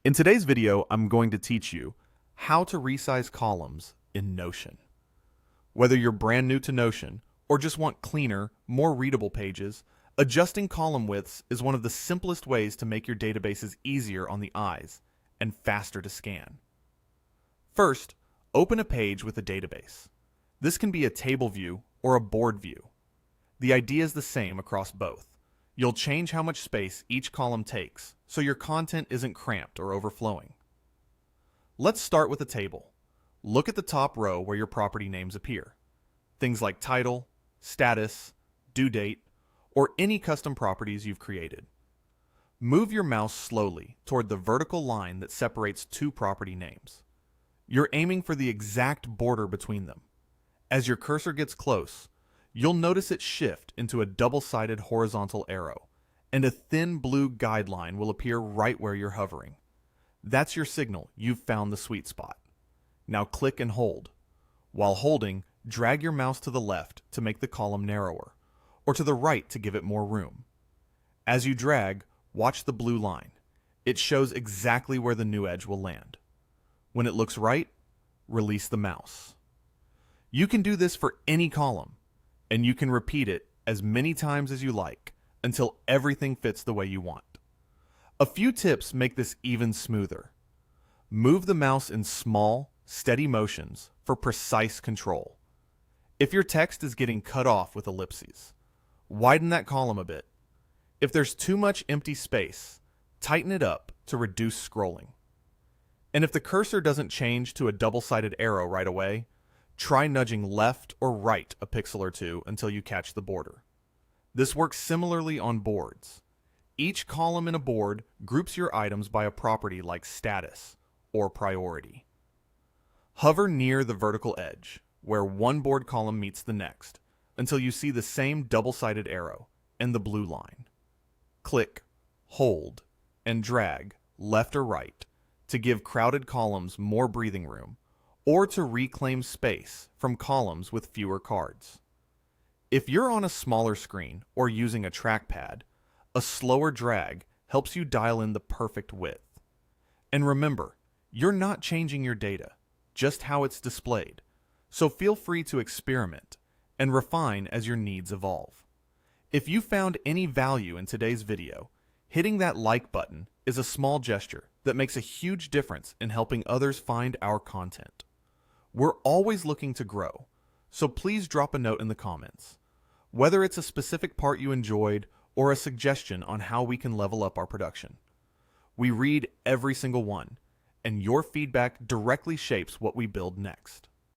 In today's video, I'm going to teach you how to resize columns in Notion. Whether you're brand new to Notion or just want cleaner, more readable pages, adjusting column widths is one of the simplest ways to make your databases easier on the eyes and faster to scan. First, open a page with a database. This can be a table view or a board view. The idea is the same across both. You'll change how much space each column takes, so your content isn't cramped or overflowing. Let's start with a table. Look at the top row where your property names appear. Things like title, status, due date, or any custom properties you've created. Move your mouse slowly toward the vertical line that separates two property names. You're aiming for the exact border between them. As your cursor gets close, you'll notice it shift into a double-sided horizontal arrow, and a thin blue guideline will appear right where you're hovering. That's your signal you've found the sweet spot. Now click and hold. While holding, drag your mouse to the left to make the column narrower, or to the right to give it more room. As you drag, watch the blue line. It shows exactly where the new edge will land. When it looks right, release the mouse. You can do this for any column, and you can repeat it as many times as you like until everything fits the way you want. A few tips make this even smoother. Move the mouse in small, steady motions for precise control. If your text is getting cut off with ellipses, widen that column a bit. If there's too much empty space, tighten it up to reduce scrolling. And if the cursor doesn't change to a double-sided arrow right away, try nudging left or right a pixel or two until you catch the border. This works similarly on boards. Each column in a board groups your items by a property like status or priority. Hover near the vertical edge, where one board column meets the next, until you see the same double-sided arrow and the blue line. Click, hold, and drag left or right to give crowded columns more breathing room, or to reclaim space from columns with fewer cards. If you're on a smaller screen or using a trackpad, a slower drag helps you dial in the perfect width. And remember, you're not changing your data, just how it's displayed, so feel free to experiment and refine as your needs evolve. If you found any value in today's video, hitting that like button is a small gesture that makes a huge difference in helping others find our content. We're always looking to grow, so please drop a note in the comments, whether it's a specific part you enjoyed or a suggestion on how we can level up our production. We read every single one, and your feedback directly shapes what we build next.